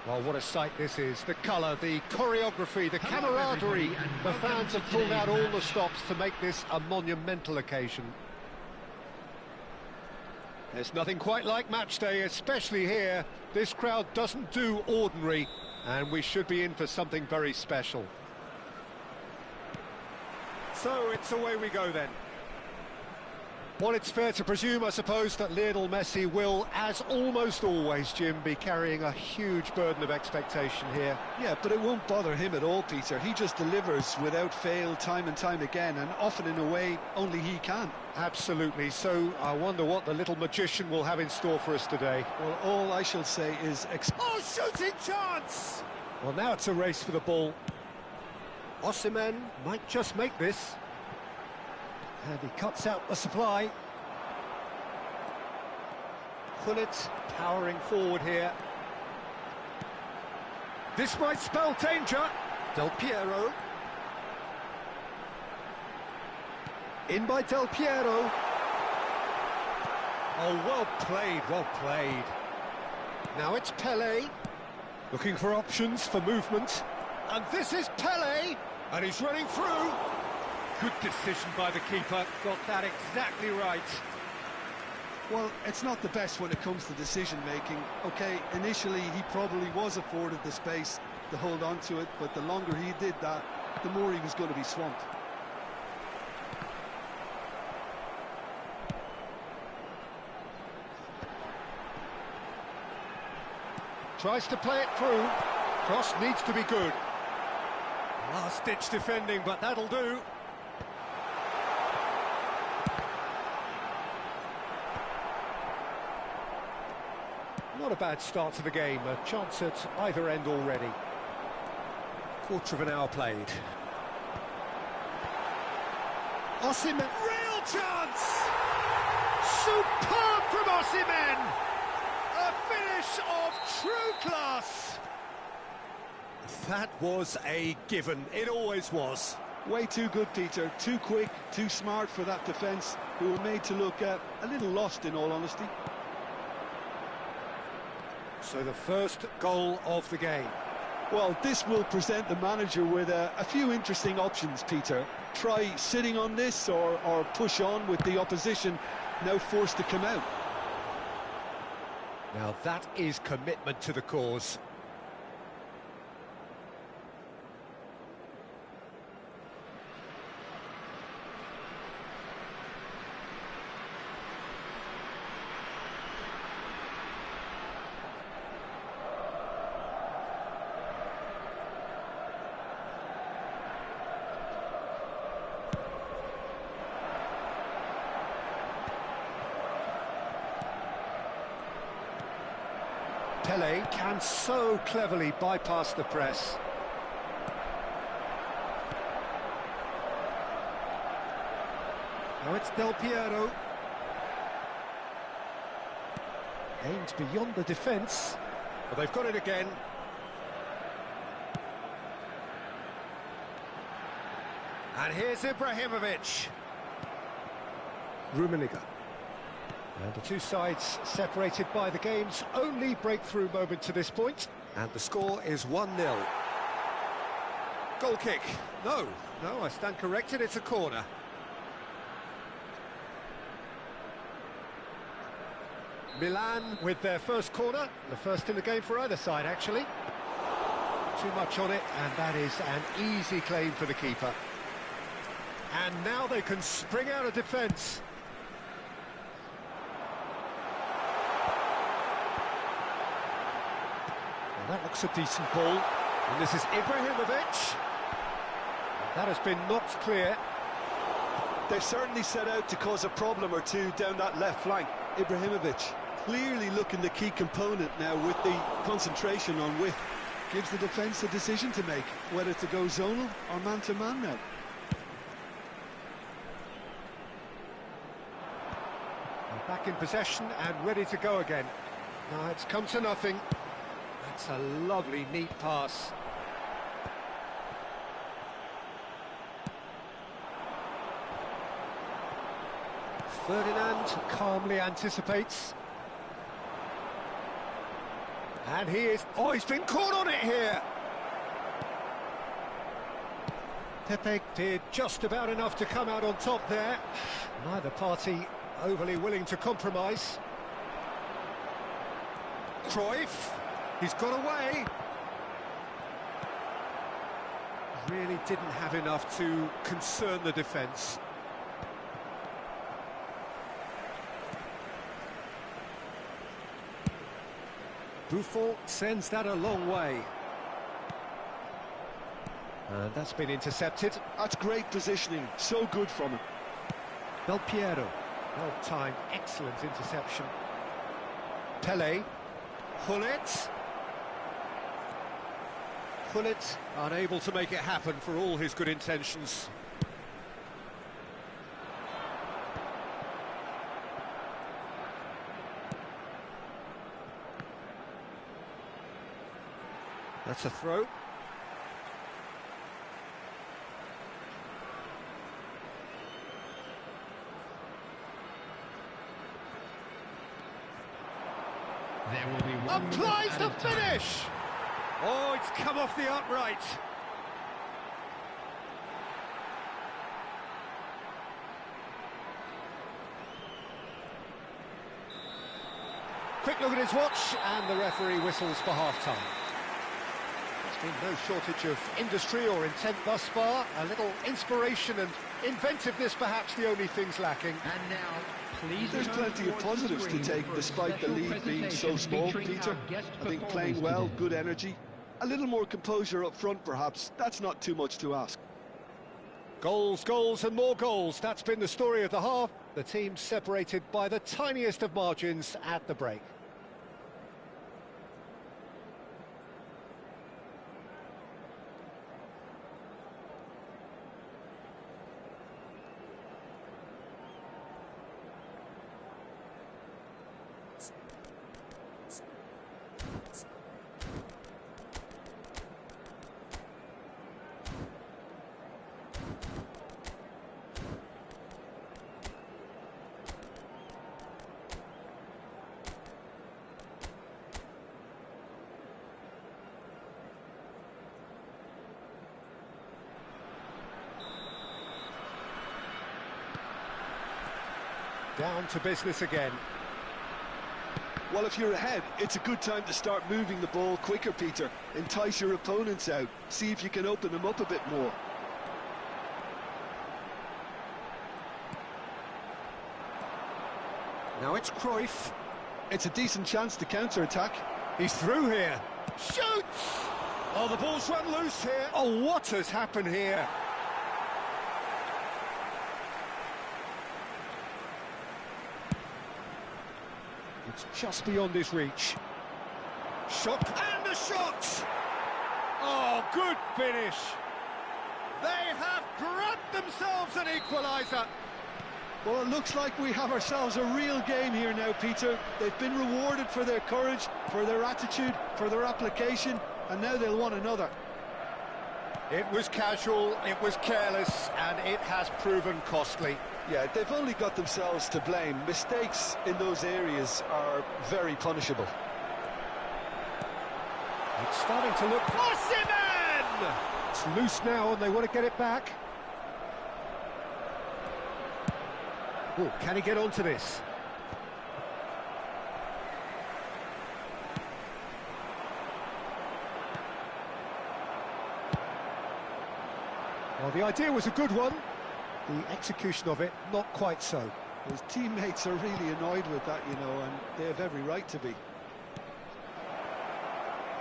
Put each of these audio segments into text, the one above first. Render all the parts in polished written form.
Well, what a sight this is. The colour, the choreography, the camaraderie. The fans have pulled out all the stops to make this a monumental occasion. There's nothing quite like match day, especially here. This crowd doesn't do ordinary, and we should be in for something very special. So it's away we go then. Well, it's fair to presume, I suppose, that Lionel Messi will, as almost always, Jim, be carrying a huge burden of expectation here. Yeah, but it won't bother him at all, Peter. He just delivers without fail time and time again, and often in a way only he can. Absolutely. So I wonder what the little magician will have in store for us today. Well, all I shall say is... Oh, shooting chance! Well, now it's a race for the ball. Osimhen might just make this. And he cuts out the supply. Gullit powering forward here. This might spell danger. Del Piero. In by Del Piero. Oh, well played, well played. Now it's Pelé. Looking for options for movement. And this is Pelé. And he's running through. Good decision by the keeper, got that exactly right. Well, it's not the best when it comes to decision-making. OK, initially he probably was afforded the space to hold on to it, but the longer he did that, the more he was going to be swamped. Tries to play it through. Cross needs to be good. Last-ditch defending, but that'll do. Not a bad start to the game, a chance at either end already. Quarter of an hour played. Osimhen, real chance! Superb from Osimhen! A finish of true class! That was a given, it always was. Way too good, Peter. Too quick, too smart for that defence, who were made to look a little lost, in all honesty. So the first goal of the game. Well, this will present the manager with a few interesting options, Peter. Try sitting on this or push on with the opposition now forced to come out. Now that is commitment to the cause. Pelé can so cleverly bypass the press. Now it's Del Piero. Aims beyond the defence. Well, they've got it again. And here's Ibrahimovic. Rummenigge. And the two sides separated by the game's only breakthrough moment to this point. And the score is 1-0. Goal kick. No, I stand corrected, it's a corner. Milan with their first corner, the first in the game for either side, actually. Too much on it, and that is an easy claim for the keeper. And now they can spring out of defence. That looks a decent ball, and this is Ibrahimovic. That has been knocked clear. They've certainly set out to cause a problem or two down that left flank. Ibrahimovic clearly looking the key component now with the concentration on width. Gives the defence a decision to make, whether to go zonal or man-to-man now. They're back in possession and ready to go again. Now it's come to nothing. That's a lovely, neat pass. Ferdinand calmly anticipates. And he is... Oh, he's been caught on it here! Pepe did just about enough to come out on top there. Neither party overly willing to compromise. Cruyff, he's got away. Really didn't have enough to concern the defence. Buffon sends that a long way. And that's been intercepted. That's great positioning, so good from him. Del Piero, well-timed, excellent interception. Pele, Hullet. Hullet unable to make it happen for all his good intentions. That's a throw. There will be one Applies the finish! Oh, it's come off the upright. Quick look at his watch, and the referee whistles for half-time. There's been no shortage of industry or intent thus far. A little inspiration and inventiveness, perhaps the only things lacking. And now, please. There's plenty of positives to take despite the lead being so small, Peter. I think playing well, good energy. A little more composure up front, perhaps. That's not too much to ask. Goals, goals and more goals. That's been the story of the half. The team separated by the tiniest of margins at the break. Down to business again. Well, if you're ahead, it's a good time to start moving the ball quicker, Peter. Entice your opponents out. See if you can open them up a bit more. Now it's Cruyff. It's a decent chance to counter-attack. He's through here. Shoots! Oh, the ball's run loose here. Oh, what has happened here? It's just beyond his reach. Shot, and the shot! Oh, good finish. They have grabbed themselves an equaliser. Well, it looks like we have ourselves a real game here now, Peter. They've been rewarded for their courage, for their attitude, for their application, and now they'll want another. It was casual, it was careless, and it has proven costly. Yeah, they've only got themselves to blame. Mistakes in those areas are very punishable. It's starting to look... Osimhen! It's loose now, and they want to get it back. Oh, can he get onto this? Well, the idea was a good one. The execution of it, not quite so. His teammates are really annoyed with that, you know, and they have every right to be.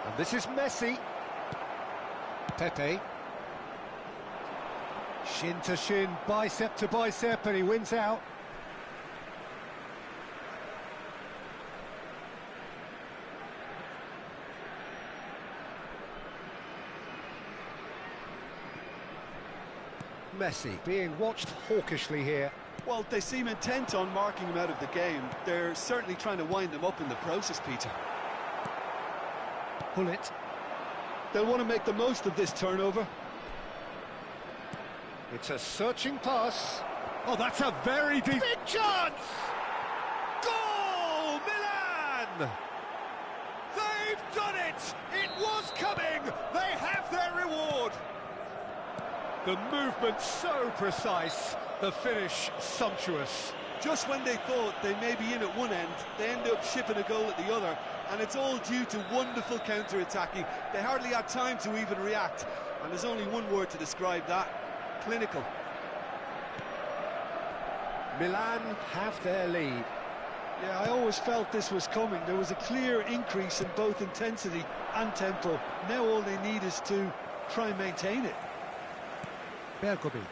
And this is Messi. Pepe. Shin to shin, bicep to bicep, and he wins out. Messi being watched hawkishly here. Well, they seem intent on marking him out of the game. They're certainly trying to wind him up in the process, Peter. Hullet. They'll want to make the most of this turnover. It's a searching pass. Oh, that's a very deep... Big chance! Goal, Milan! They've done it! It was coming! They have their reward! The movement so precise, the finish sumptuous. Just when they thought they may be in at one end, they end up shipping a goal at the other, and it's all due to wonderful counter-attacking. They hardly had time to even react, and there's only one word to describe that: clinical. Milan have their lead. Yeah, I always felt this was coming. There was a clear increase in both intensity and tempo. Now all they need is to try and maintain it. Bergobi.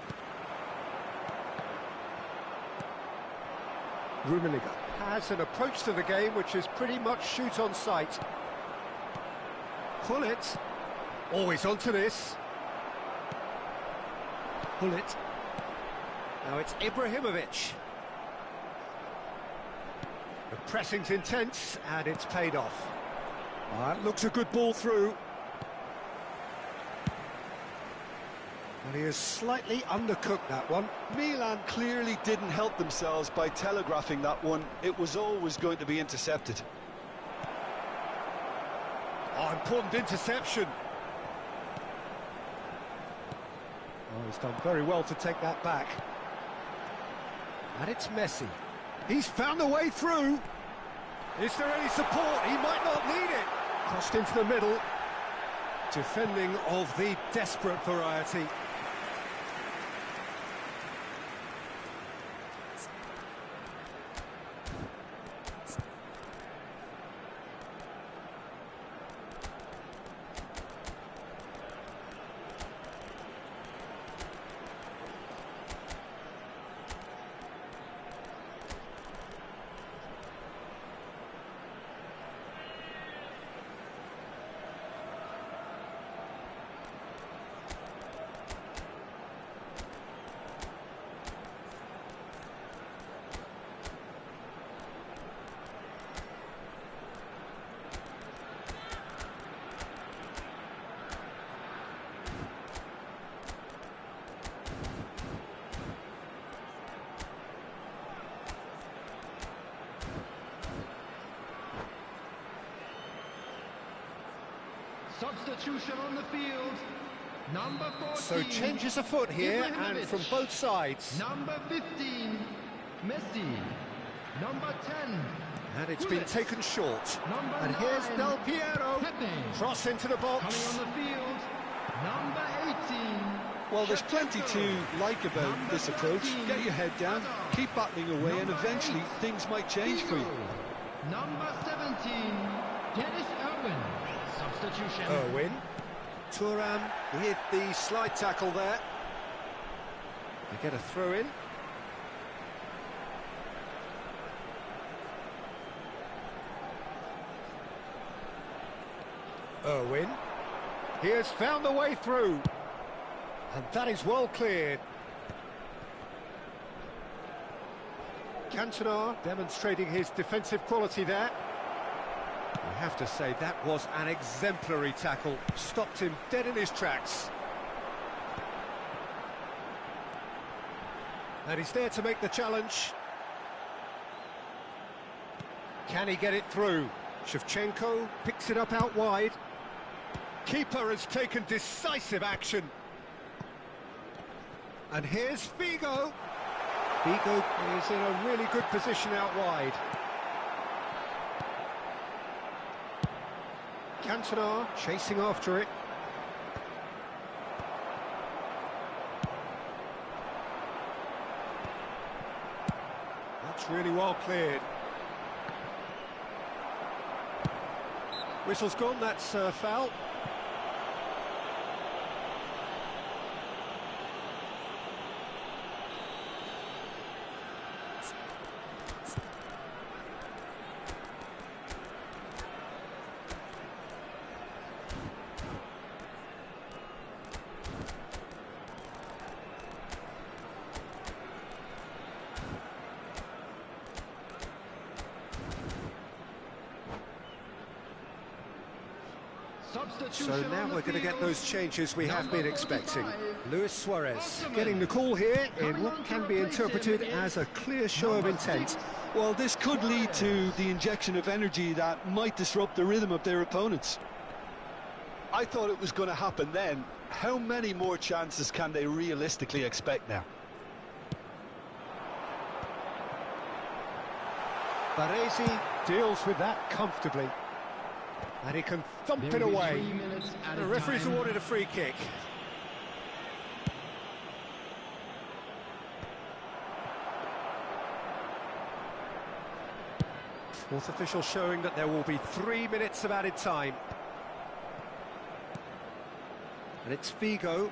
Rummenigge has an approach to the game which is pretty much shoot on sight. Pullet. Always onto this. Pullet. Now it's Ibrahimovic. The pressing's intense and it's paid off. That looks a good ball through. And he has slightly undercooked that one. Milan clearly didn't help themselves by telegraphing that one. It was always going to be intercepted. Oh, important interception. Oh, he's done very well to take that back. And it's Messi. He's found a way through. Is there any support? He might not need it. Crossed into the middle. Defending of the desperate variety. Substitution on the field. Number 14. So changes afoot here and from both sides. Number 15, Messi. Number 10. And it's been taken short. Number And here's 9, Del Piero. Pepe. Cross into the box. Coming on the field. Number 18. Well, there's plenty to like about this approach. Get your head down, keep battling away, and eventually things might change for you. Number 17, Dennis Irwin. Substitution. Irwin. Thuram with the slide tackle there. They get a throw in. Irwin. He has found the way through. And that is well cleared. Cantona demonstrating his defensive quality there. I have to say, that was an exemplary tackle. Stopped him dead in his tracks. And he's there to make the challenge. Can he get it through? Shevchenko picks it up out wide. Keeper has taken decisive action. And here's Figo. Figo is in a really good position out wide. Cantona chasing after it. That's really well cleared. Whistle's gone, that's a foul. So now we're going to get those changes we have been expecting. Luis Suarez getting the call here in what can be interpreted as a clear show of intent. Well, this could lead to the injection of energy that might disrupt the rhythm of their opponents. I thought it was going to happen then. How many more chances can they realistically expect now? Baresi deals with that comfortably. And he can thump it away. The referee's awarded a free kick. Fourth official showing that there will be 3 minutes of added time. And it's Figo.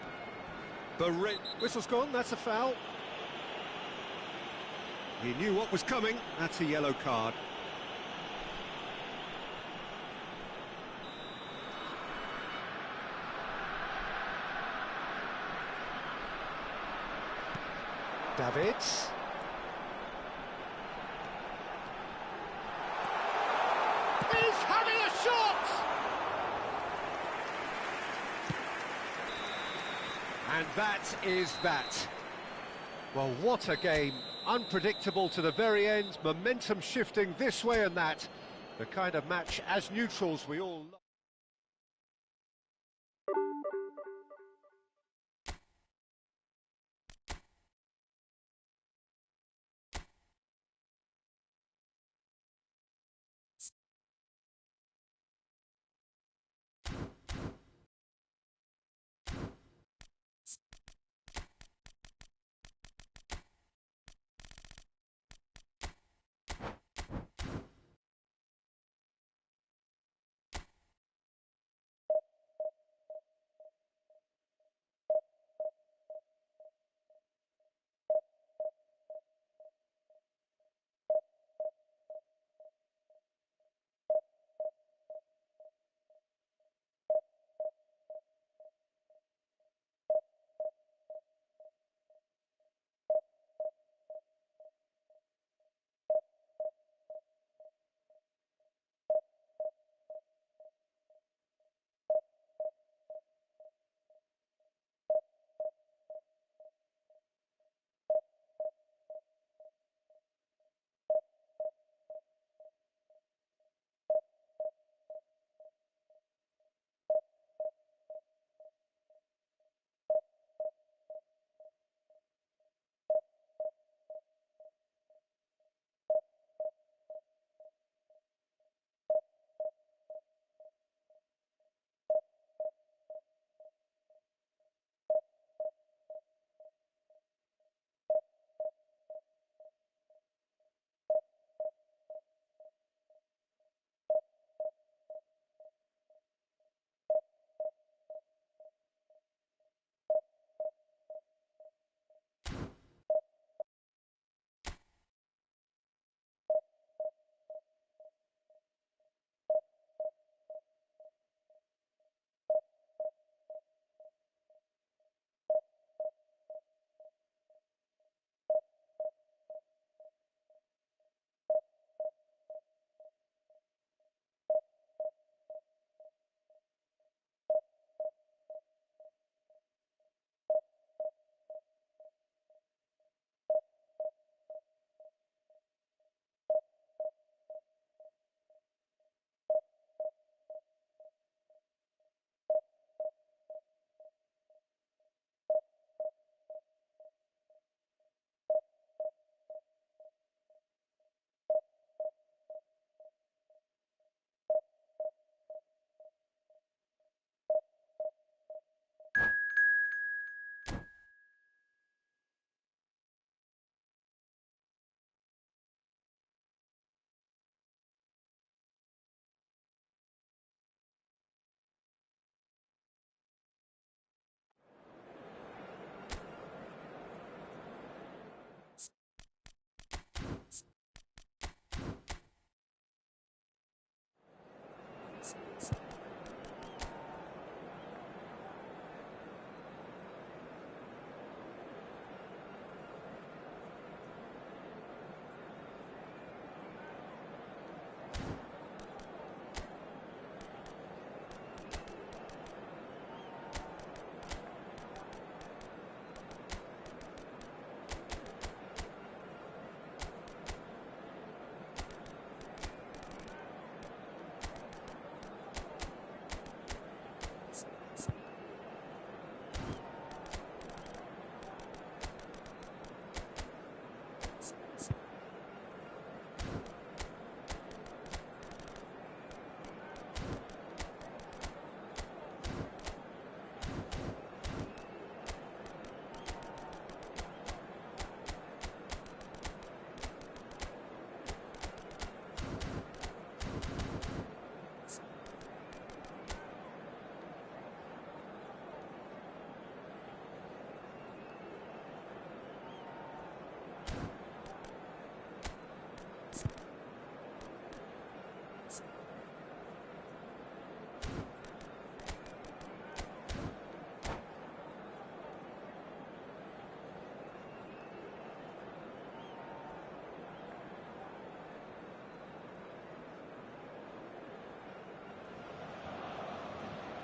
Whistle's gone, that's a foul. He knew what was coming, that's a yellow card. Davids. He's having a shot! And that is that. Well, what a game. Unpredictable to the very end, momentum shifting this way and that. The kind of match, as neutrals, we all love.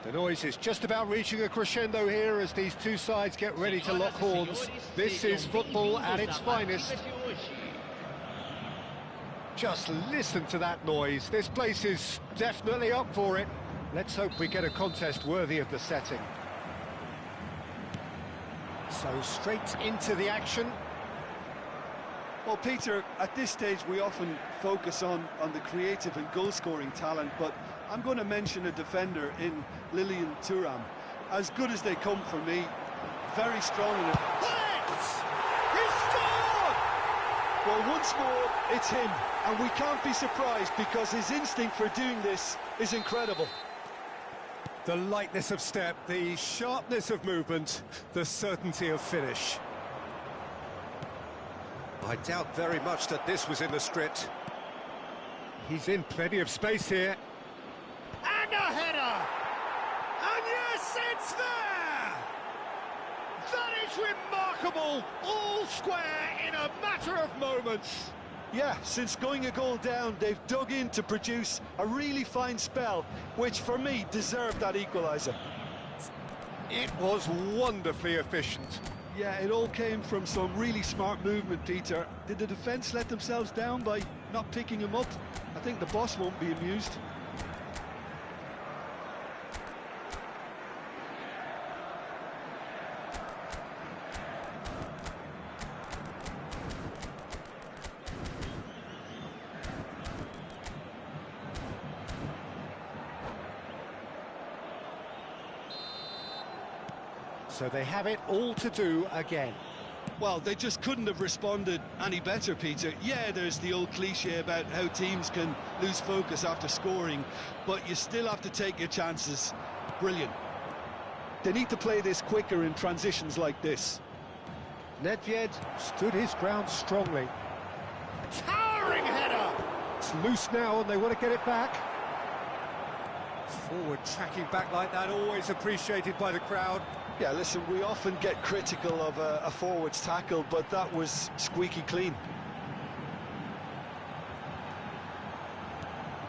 The noise is just about reaching a crescendo here as these two sides get ready to lock horns. This is football at its finest. Just listen to that noise. This place is definitely up for it. Let's hope we get a contest worthy of the setting. So straight into the action. Well, Peter, at this stage we often focus on the creative and goal-scoring talent, but I'm going to mention a defender in Lilian Thuram. As good as they come for me, very strong in it. He scored! Well, once more, it's him, and we can't be surprised because his instinct for doing this is incredible. The lightness of step, the sharpness of movement, the certainty of finish. I doubt very much that this was in the script. He's in plenty of space here. And a header! And yes, it's there! That is remarkable! All square in a matter of moments. Yeah, since going a goal down, they've dug in to produce a really fine spell, which for me deserved that equaliser. It was wonderfully efficient. Yeah, it all came from some really smart movement, Peter. Did the defence let themselves down by not picking him up? I think the boss won't be amused. So they have it all to do again. Well, they just couldn't have responded any better, Peter. Yeah, there's the old cliche about how teams can lose focus after scoring, but you still have to take your chances. Brilliant. They need to play this quicker in transitions like this. Nedved stood his ground strongly. Towering header! It's loose now and they want to get it back. Forward tracking back like that, always appreciated by the crowd. Yeah, listen, we often get critical of a forward's tackle, but that was squeaky clean.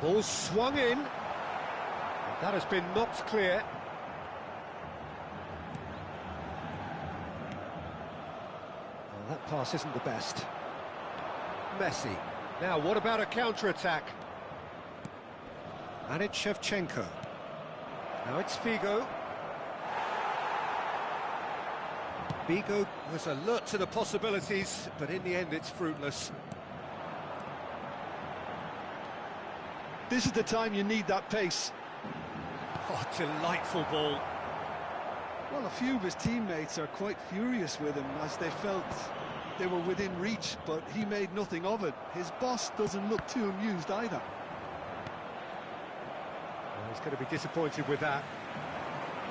Ball swung in. That has been knocked clear. Well, that pass isn't the best. Messi. Now, what about a counter-attack? And it's Shevchenko. Now it's Figo. Figo was alert to the possibilities, but in the end it's fruitless. This is the time you need that pace. Oh, delightful ball. Well, a few of his teammates are quite furious with him as they felt they were within reach, but he made nothing of it. His boss doesn't look too amused either. Well, he's going to be disappointed with that.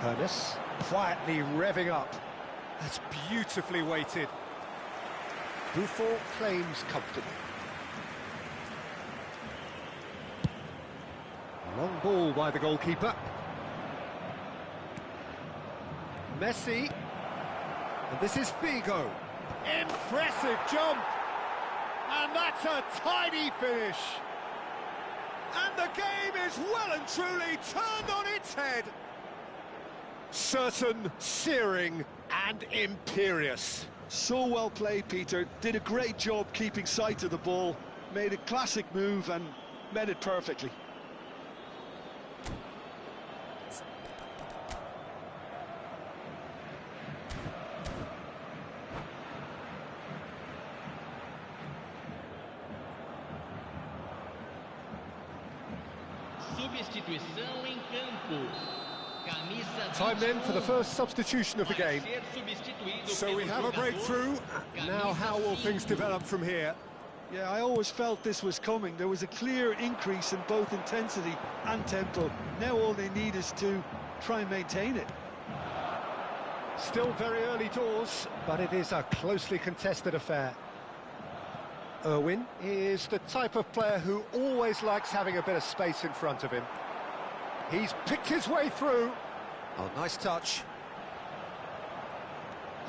Ernest quietly revving up. That's beautifully weighted. Buffon claims comfortably. Long ball by the goalkeeper. Messi. And this is Figo. Impressive jump. And that's a tidy finish. And the game is well and truly turned on its head. Certain, searing and imperious. So well played, Peter. Did a great job keeping sight of the ball. Made a classic move and met it perfectly. Substituição em campo. Time then for the first substitution of the game. So we have a breakthrough. Now how will things develop from here? Yeah, I always felt this was coming. There was a clear increase in both intensity and tempo. Now all they need is to try and maintain it. Still very early doors, but it is a closely contested affair. Irwin is the type of player who always likes having a bit of space in front of him. He's picked his way through. Oh, nice touch.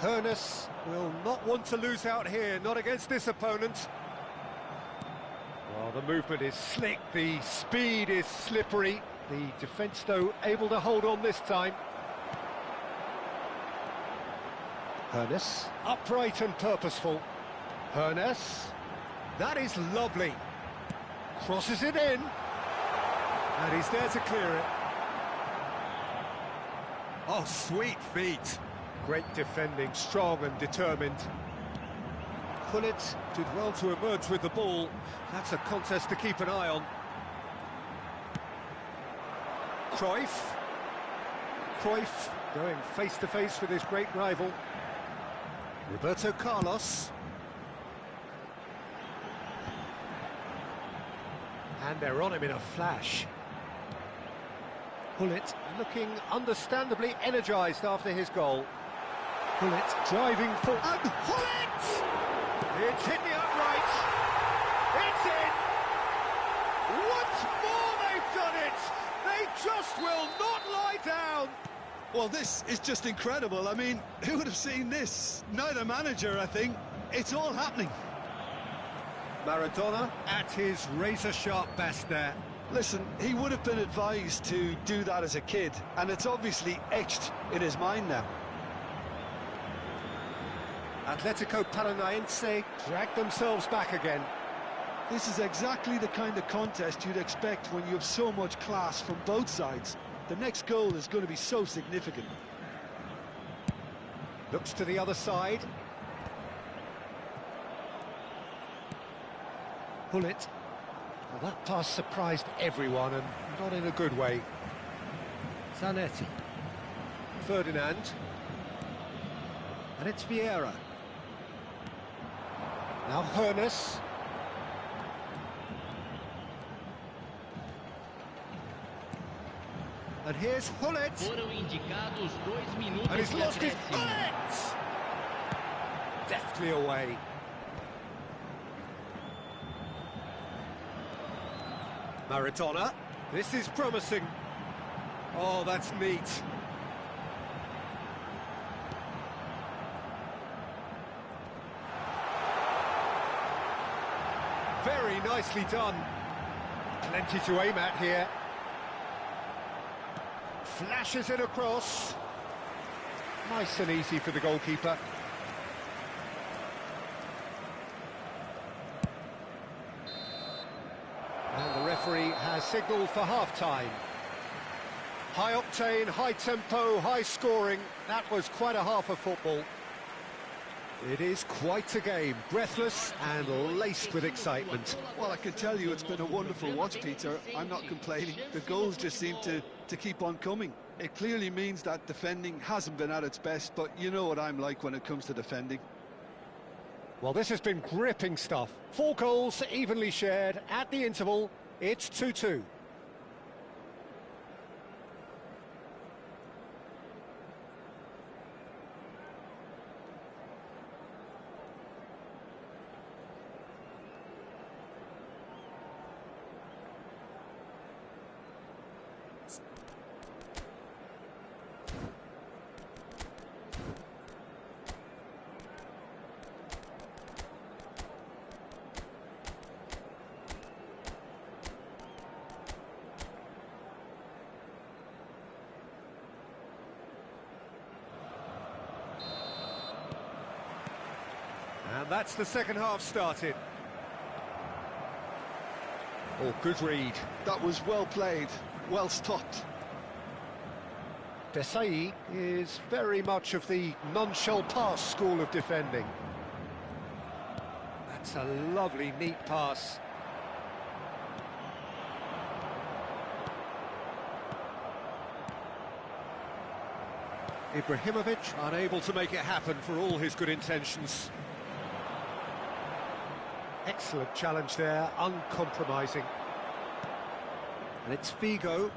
Ernest will not want to lose out here, not against this opponent. Well, the movement is slick, the speed is slippery. The defence, though, able to hold on this time. Hernes, upright and purposeful. Hernes, that is lovely. Crosses it in. And he's there to clear it. Oh, sweet feet. Great defending, strong and determined. Gullit did well to emerge with the ball. That's a contest to keep an eye on. Cruyff going face-to-face with his great rival. Roberto Carlos. And they're on him in a flash. Gullit looking understandably energised after his goal. Gullit driving forward. And Gullit! It's hit the upright. It's in! Once more they've done it! They just will not lie down! Well, this is just incredible. I mean, who would have seen this? Neither manager, I think. It's all happening. Maradona at his razor-sharp best there. Listen, he would have been advised to do that as a kid, and it's obviously etched in his mind now. Atletico Paranaense drag themselves back again. This is exactly the kind of contest you'd expect when you have so much class from both sides. The next goal is going to be so significant. Looks to the other side. Gullit. Well, that pass surprised everyone, and not in a good way. Zanetti. Ferdinand. And it's Vieira. Now Hernes. And here's Gullit. Foram indicados 2 minutos And he's de lost his acréscimo. Gullit! Deftly away. Maradona. This is promising. Oh, that's neat. Very nicely done. Plenty to aim at here. Flashes it across. Nice and easy for the goalkeeper. And the referee has signalled for half-time. High octane, high tempo, high scoring. That was quite a half of football. It is quite a game, breathless and laced with excitement. Well, I can tell you it's been a wonderful watch, Peter. I'm not complaining. The goals just seem to keep on coming. It clearly means that defending hasn't been at its best, but you know what I'm like when it comes to defending. Well, this has been gripping stuff. 4 goals evenly shared at the interval. It's 2-2. And that's the second half started. Oh, good read. That was well played, well stopped. Desai is very much of the non-shall-pass school of defending. That's a lovely, neat pass. Ibrahimovic unable to make it happen for all his good intentions. Excellent challenge there, uncompromising. And it's Figo.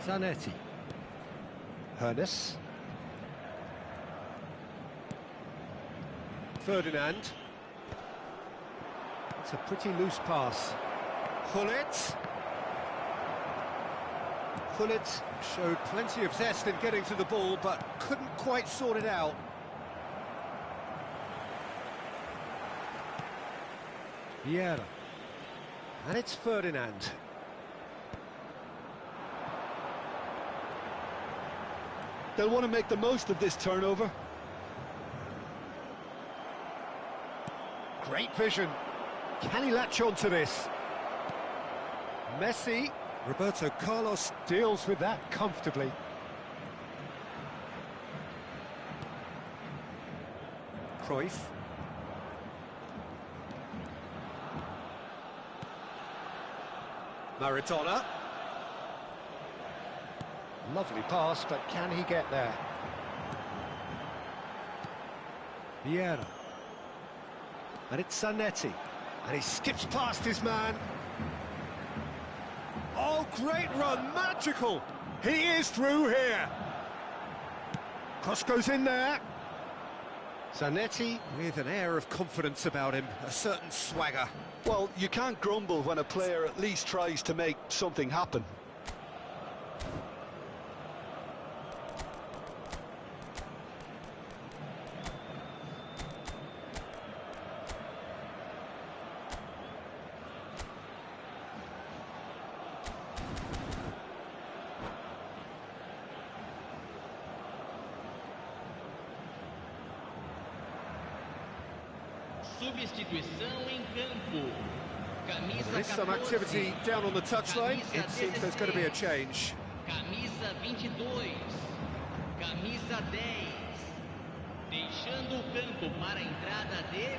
Zanetti. Hernes. Ferdinand. It's a pretty loose pass. Gullit. Gullit showed plenty of zest in getting to the ball, but couldn't quite sort it out. Vieira. And it's Ferdinand. They'll want to make the most of this turnover. Great vision. Can he latch on to this? Messi. Roberto Carlos deals with that comfortably. Cruyff. Maradona. Lovely pass, but can he get there? Vieira. And it's Zanetti. And he skips past his man. Oh, great run, magical! He is through here. Cross goes in there. Zanetti with an air of confidence about him, a certain swagger. Well, you can't grumble when a player at least tries to make something happen. Substituição em campo. Camisa There is some activity 14. down on the touchline. Camisa It seems there's going to be a change. Camisa 22. Camisa 10. Deixando o campo para a entrada de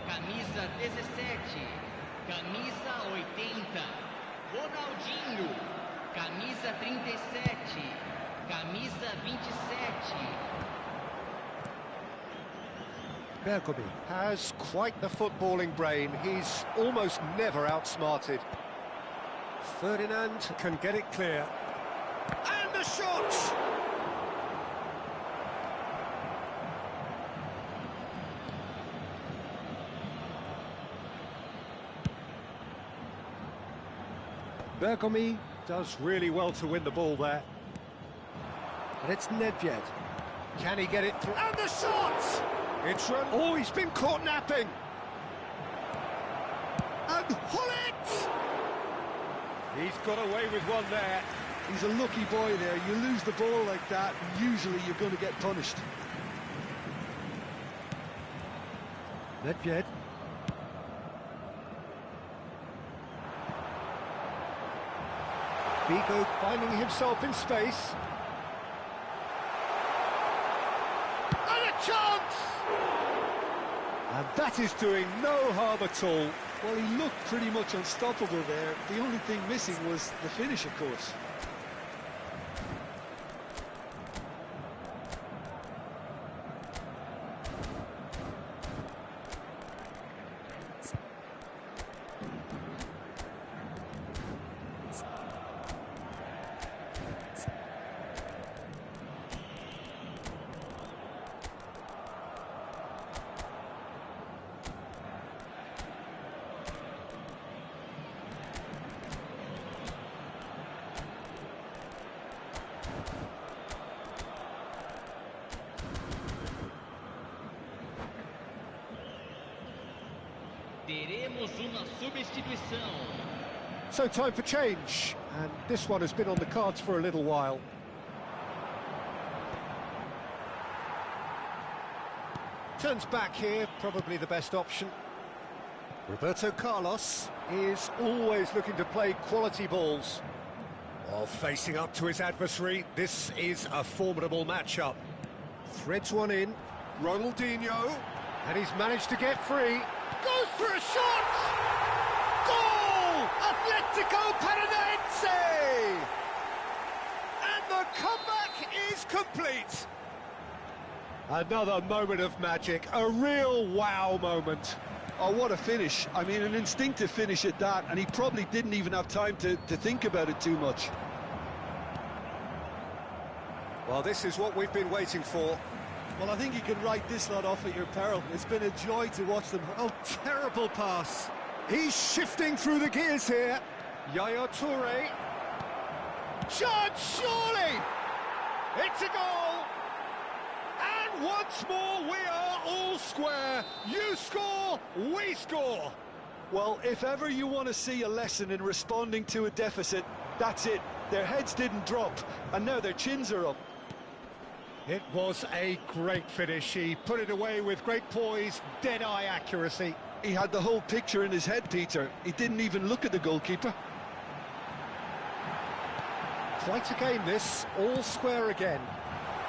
camisa 17. Camisa 80. Ronaldinho. Camisa 37. Camisa 27. Bergomi has quite the footballing brain. He's almost never outsmarted. Ferdinand can get it clear. And the shot! Bergomi does really well to win the ball there. And it's Nedved. Can he get it through? And the shot! It's run. Oh, he's been caught napping. And Hullet! He's got away with one there. He's a lucky boy there. You lose the ball like that, usually you're going to get punished. Nedved. Vigo finding himself in space. And a chance! And that is doing no harm at all. Well, he looked pretty much unstoppable there. The only thing missing was the finish, of course. Teremos uma substituição. So time for change, and this one has been on the cards for a little while. Turns back here, probably the best option. Roberto Carlos is always looking to play quality balls. While facing up to his adversary, this is a formidable matchup. Threads one in, Ronaldinho, and he's managed to get free. Goes for a shot! Goal! Atletico Paranaense! And the comeback is complete. Another moment of magic, a real wow moment. Oh, what a finish. I mean, an instinctive finish at that, and he probably didn't even have time to think about it too much. Well, this is what we've been waiting for. Well, I think you can write this lot off at your peril. It's been a joy to watch them. Oh, terrible pass. He's shifting through the gears here. Yaya Toure. Chance, surely! It's a goal! And once more, we are all square. You score, we score. Well, if ever you want to see a lesson in responding to a deficit, that's it. Their heads didn't drop, and now their chins are up. It was a great finish. He put it away with great poise, dead-eye accuracy. He had the whole picture in his head, Peter. He didn't even look at the goalkeeper. Quite a game this, all square again.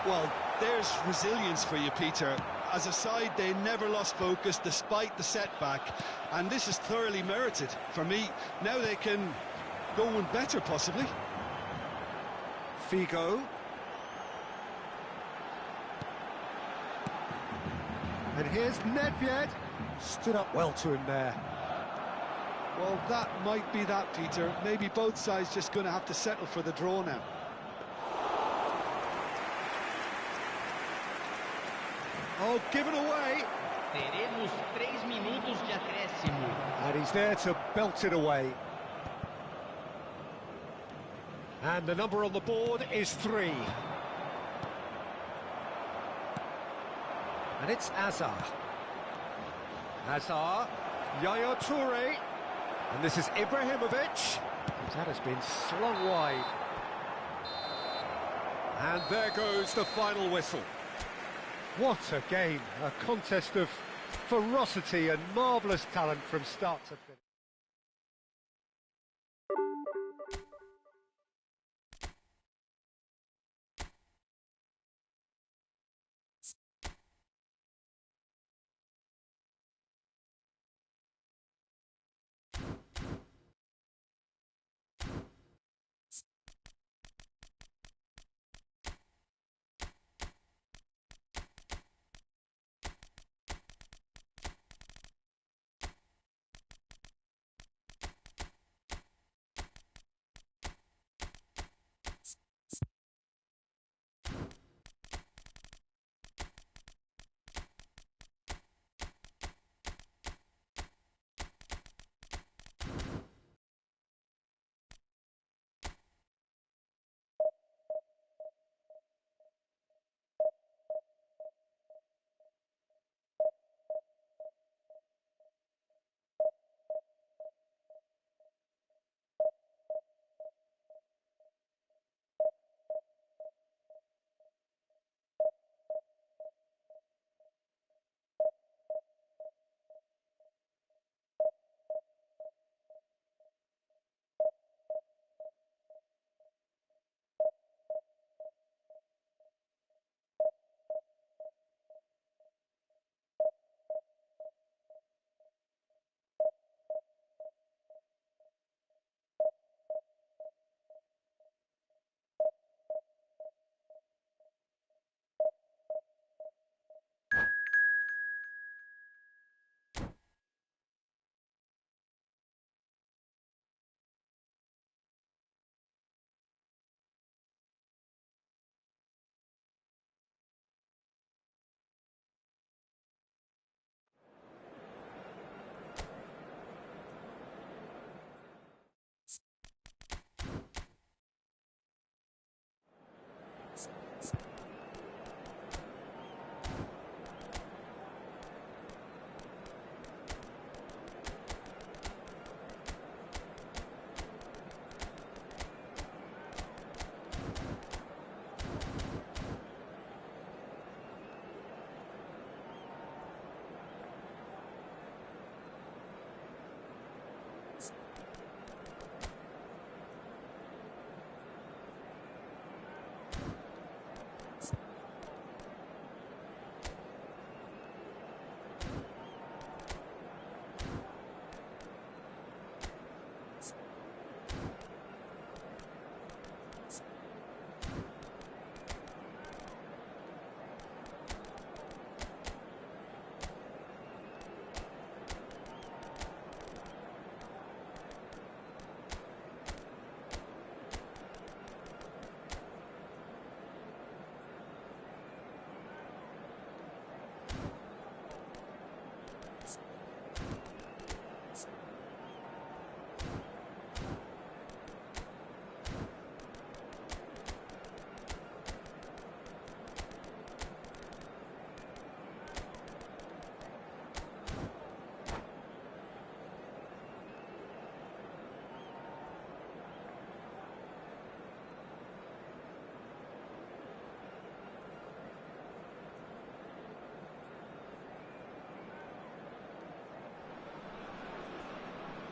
Well, there's resilience for you, Peter. As a side, they never lost focus despite the setback, and this is thoroughly merited. For me, now they can go one better, possibly. Figo. And here's Nedved. Stood up well to him there. Well, that might be that, Peter. Maybe both sides just going to have to settle for the draw now. Oh, given away. Teremos 3 minutos de acréscimo. And he's there to belt it away. And the number on the board is 3. And it's Azar. Azar, Yaya Toure. And this is Ibrahimovic. That has been slung wide. And there goes the final whistle. What a game, a contest of ferocity and marvellous talent from start to finish.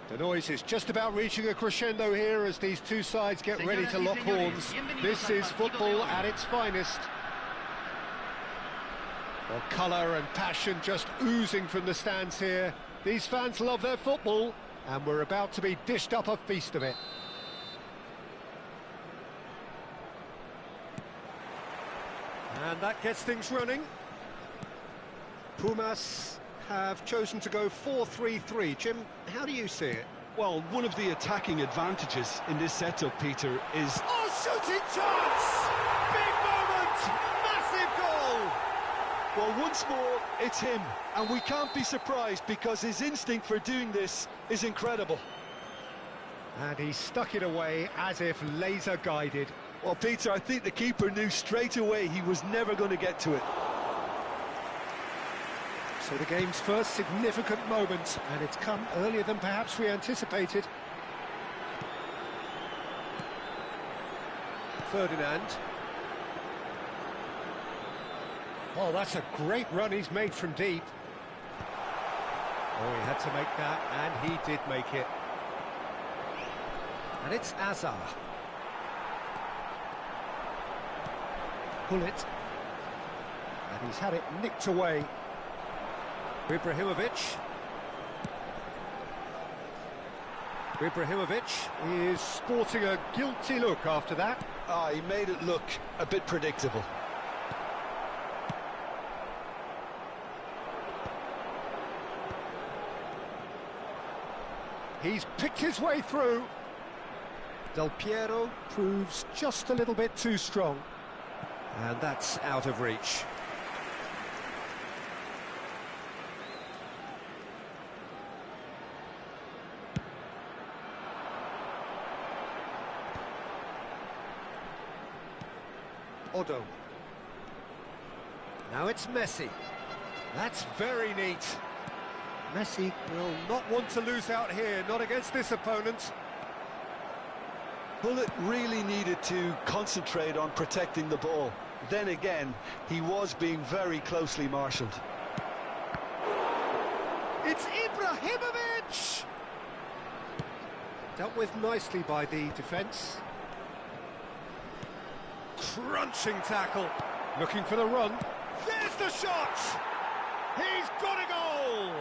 The noise is just about reaching a crescendo here as these two sides get ready to lock horns. This is football at its finest. Well, colour and passion just oozing from the stands here. These fans love their football, and we're about to be dished up a feast of it. And that gets things running. Pumas have chosen to go 4-3-3. Jim, how do you see it? Well, one of the attacking advantages in this setup, Peter, is... Oh, shooting chance! Big moment! Massive goal! Well, once more, it's him. And we can't be surprised because his instinct for doing this is incredible. And he stuck it away as if laser-guided. Well, Peter, I think the keeper knew straight away he was never going to get to it. So the game's first significant moment, and it's come earlier than perhaps we anticipated. Ferdinand. Oh, that's a great run he's made from deep. Oh, he had to make that, and he did make it. And it's Azar. Pull it. And he's had it nicked away. Ibrahimovic is sporting a guilty look after that. He made it look a bit predictable. He's picked his way through. Del Piero proves just a little bit too strong. And that's out of reach. Odo. Now it's Messi. That's very neat. Messi will not want to lose out here, not against this opponent. Bullet really needed to concentrate on protecting the ball. Then again, he was being very closely marshalled. It's Ibrahimovic! Dealt with nicely by the defence. Crunching tackle. Looking for the run. There's the shot! He's got a goal!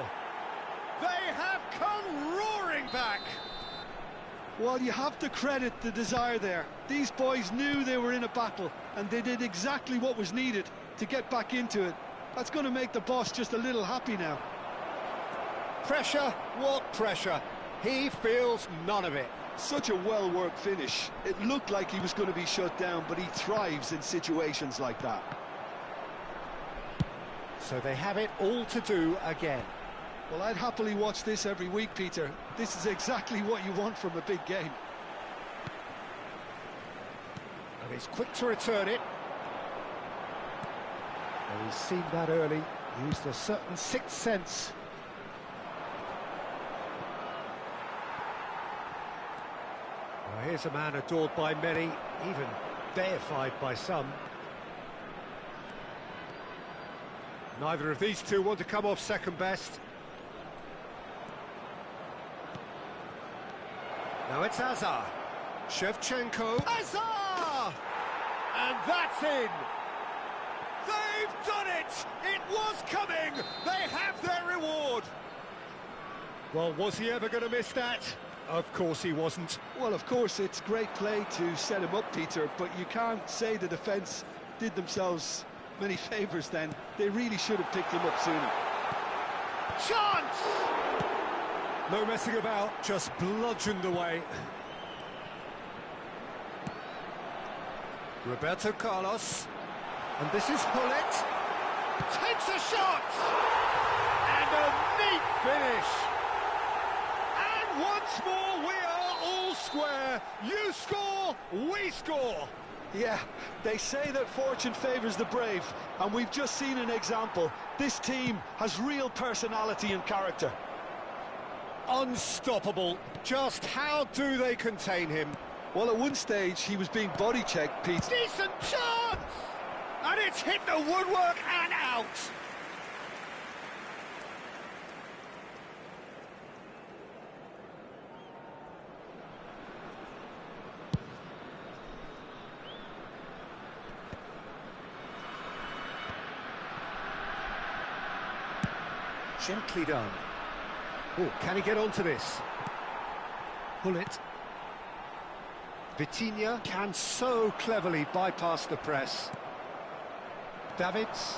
They have come roaring back! Well, you have to credit the desire there. These boys knew they were in a battle, and they did exactly what was needed to get back into it. That's going to make the boss just a little happy now. Pressure? What pressure? He feels none of it. Such a well-worked finish. It looked like he was going to be shut down, but he thrives in situations like that. So they have it all to do again. Well, I'd happily watch this every week, Peter. This is exactly what you want from a big game. And he's quick to return it. Well, he's seen that early, used a certain sixth sense. Well, here's a man adored by many, even deified by some. Neither of these two want to come off second best. Now it's Azar. Shevchenko. Azar! And that's in! They've done it! It was coming! They have their reward! Well, was he ever going to miss that? Of course he wasn't. Well, of course, it's great play to set him up, Peter, but you can't say the defence did themselves many favours then. They really should have picked him up sooner. Chance! No messing about, just bludgeoned away. Roberto Carlos. And this is Hullet. Takes a shot! And a neat finish! And once more we are all square. You score, we score. Yeah, they say that fortune favours the brave, and we've just seen an example. This team has real personality and character. Unstoppable. Just how do they contain him? Well, at one stage, he was being body-checked, Pete. Decent chance! And it's hit the woodwork and out! Gently done. Oh, can he get onto this? Pull it. Vitinha can so cleverly bypass the press. Davids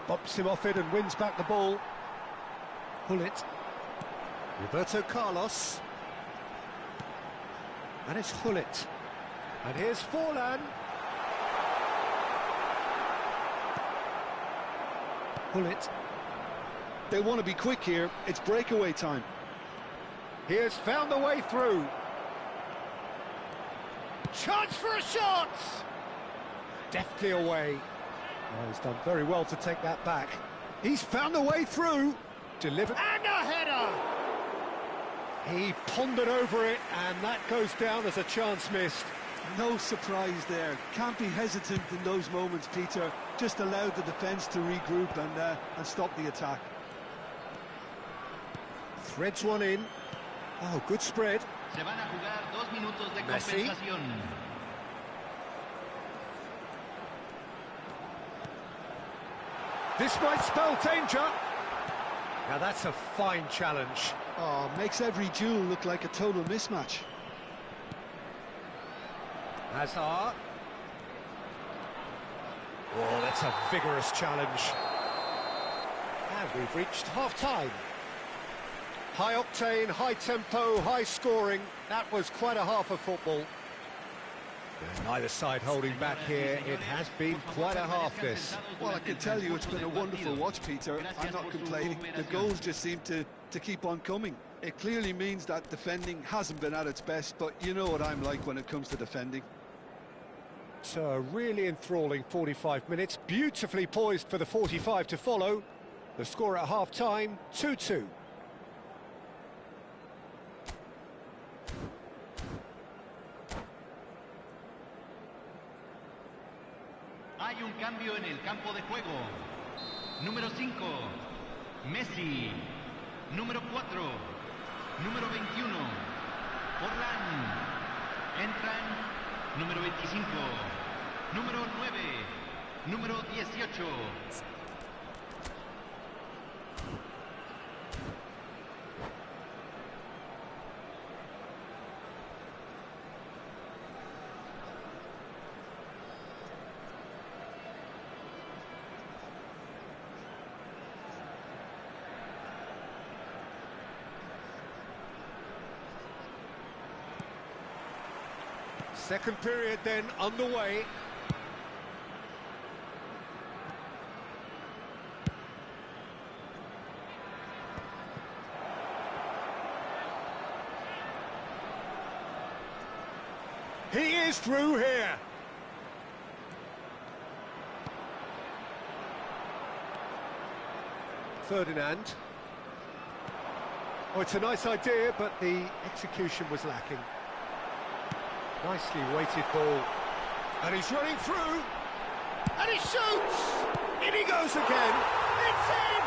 bops him off it and wins back the ball. Pull it. Roberto Carlos. And it's Hullet. And here's Forlan. Hullet. They want to be quick here. It's breakaway time. He has found the way through. Chance for a shot! Deftly away. Oh, he's done very well to take that back. He's found the way through. Delivered. And a header! He pondered over it, and that goes down as a chance missed. No surprise there. Can't be hesitant in those moments, Peter. Just allowed the defence to regroup and stop the attack. Threads one in. Oh, good spread. Se van a jugar 2 minutos de Messi. compensación. This might spell danger. Now that's a fine challenge. Oh, makes every duel look like a total mismatch. Hazard. Oh, that's a vigorous challenge. And we've reached half-time. High octane, high tempo, high scoring. That was quite a half of football. And neither side holding back here. It has been quite a half, this. Well, I can tell you it's been a wonderful watch, Peter. I'm not complaining. The goals just seem to keep on coming. It clearly means that defending hasn't been at its best, but you know what I'm like when it comes to defending. So a really enthralling 45 minutes, beautifully poised for the 45 to follow. The score at half-time, 2-2. Hay un cambio en el campo de juego. Número 5, Messi. Número 4, número 21, Forlan. Entran número 25, número 9, número 18. Second period then underway. He is through here. Ferdinand. Oh, it's a nice idea, but the execution was lacking. Nicely weighted ball. And he's running through. And he shoots! In he goes again. It's in!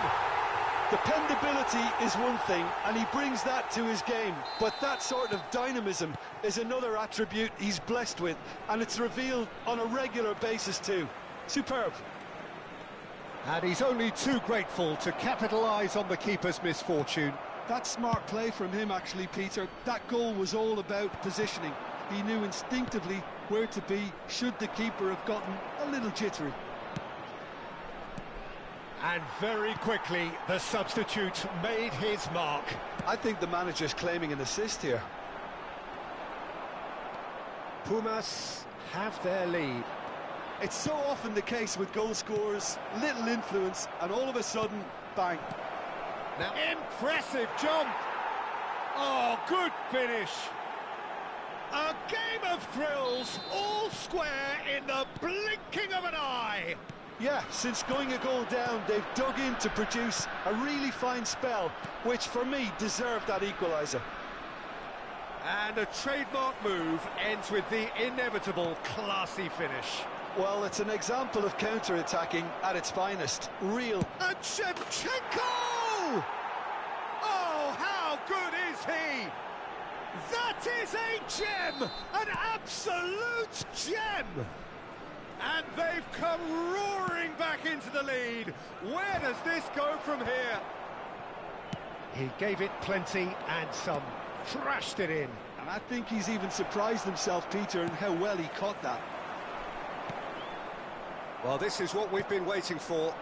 Dependability is one thing, and he brings that to his game. But that sort of dynamism is another attribute he's blessed with, and it's revealed on a regular basis too. Superb. And he's only too grateful to capitalise on the keeper's misfortune. That's smart play from him, actually, Peter. That goal was all about positioning. He knew instinctively where to be should the keeper have gotten a little jittery. And very quickly, the substitute made his mark. I think the manager's claiming an assist here. Pumas have their lead. It's so often the case with goal scorers, little influence, and all of a sudden, bang. Now, impressive jump. Oh, good finish. A game of thrills, all square in the blinking of an eye. Yeah, since going a goal down, they've dug in to produce a really fine spell, which for me deserved that equaliser. And a trademark move ends with the inevitable classy finish. Well, it's an example of counter-attacking at its finest. Real. And Shevchenko! Oh, how good is he? That is a gem! An absolute gem! And they've come roaring back into the lead. Where does this go from here? He gave it plenty and some. Thrashed it in. And I think he's even surprised himself, Peter, in how well he caught that. Well, this is what we've been waiting for.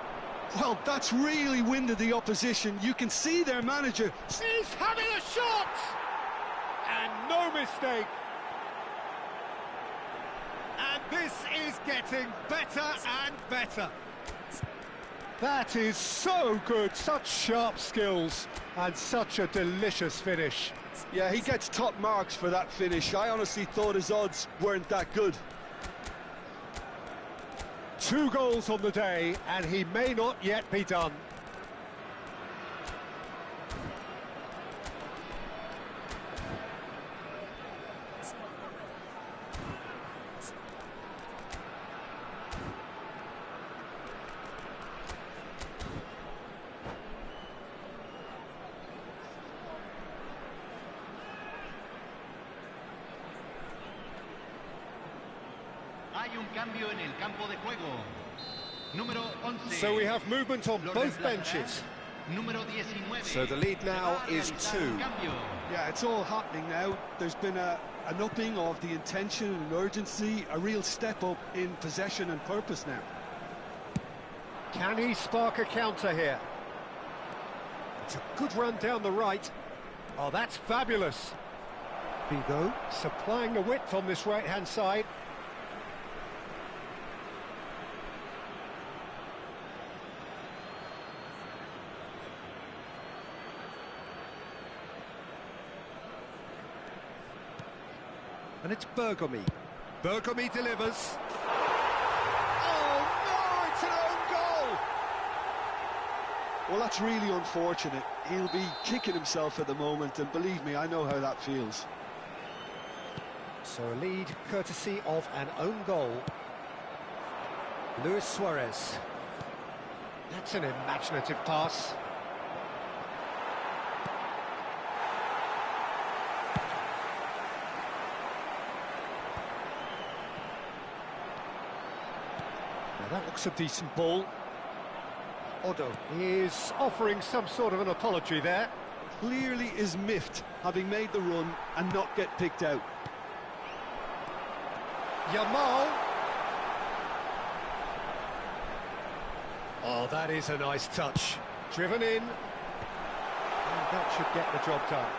Well, that's really winded the opposition. You can see their manager. He's having a shot! And no mistake. And this is getting better and better. That is so good, such sharp skills and such a delicious finish. Yeah, he gets top marks for that finish. I honestly thought his odds weren't that good. 2 goals on the day, and he may not yet be done. Hay un cambio en el campo de juego. Número 11. So we have movement on Lo both reemplazará benches. Número 19. So the lead now Se va a is realizar 2. un cambio. Yeah, it's all happening now. There's been an upping of the intention and urgency, a real step up in possession and purpose now. Can he spark a counter here? It's a good run down the right. Oh, that's fabulous. Figo supplying the width on this right-hand side. And it's Bergomi. Bergomi delivers. Oh no, it's an own goal! Well, that's really unfortunate. He'll be kicking himself at the moment, and believe me, I know how that feels. So a lead courtesy of an own goal. Luis Suarez. That's an imaginative pass. Now that looks a decent ball. Odo is offering some sort of an apology there. Clearly is miffed, having made the run and not get picked out. Yamal. Oh, that is a nice touch. Driven in. And that should get the job done.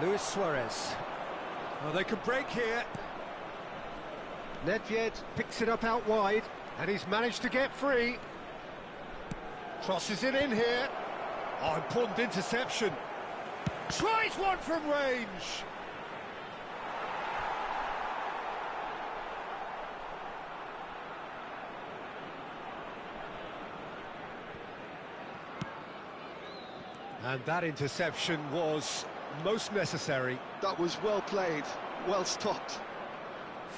Luis Suarez. Oh, they could break here. Nedved picks it up out wide, and he's managed to get free. Crosses it in here. Oh, important interception. Tries one from range. And that interception was most necessary. That was well played, well stopped.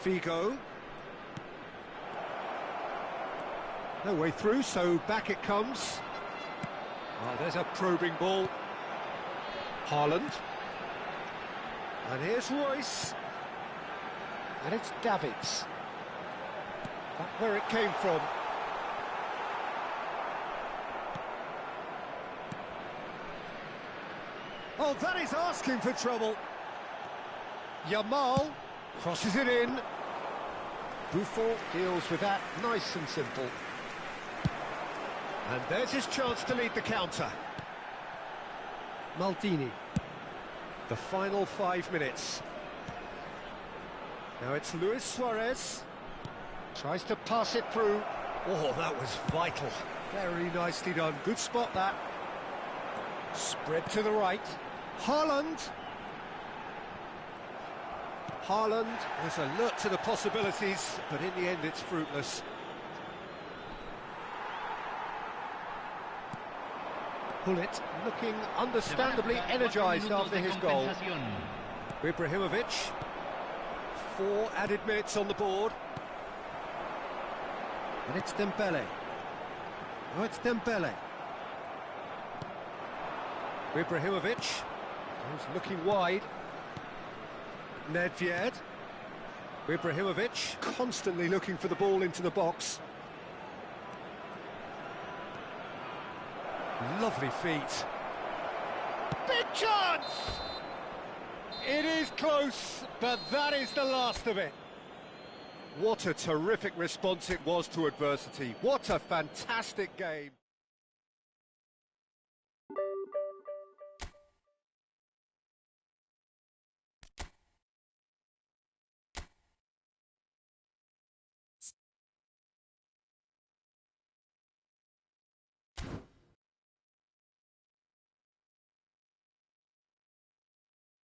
Figo. No way through, so back it comes. Oh, there's a probing ball. Haaland. And here's Royce. And it's Davids. Back where it came from. Oh, that is asking for trouble. Yamal crosses it in. Buffon deals with that nice and simple. And there's his chance to lead the counter. Maldini. The final 5 minutes. Now it's Luis Suarez. Tries to pass it through. Oh, that was vital. Very nicely done. Good spot, that. Spread to the right. Haaland. Haaland was alert to the possibilities, but in the end it's fruitless. Pullet looking understandably energised after his goal. Ibrahimovic. 4 added minutes on the board. And it's Dembele. Oh, it's Dembele. Ibrahimovic. He's looking wide. Nedved. Ibrahimovic constantly looking for the ball into the box. Lovely feet. Big chance! It is close, but that is the last of it. What a terrific response it was to adversity. What a fantastic game.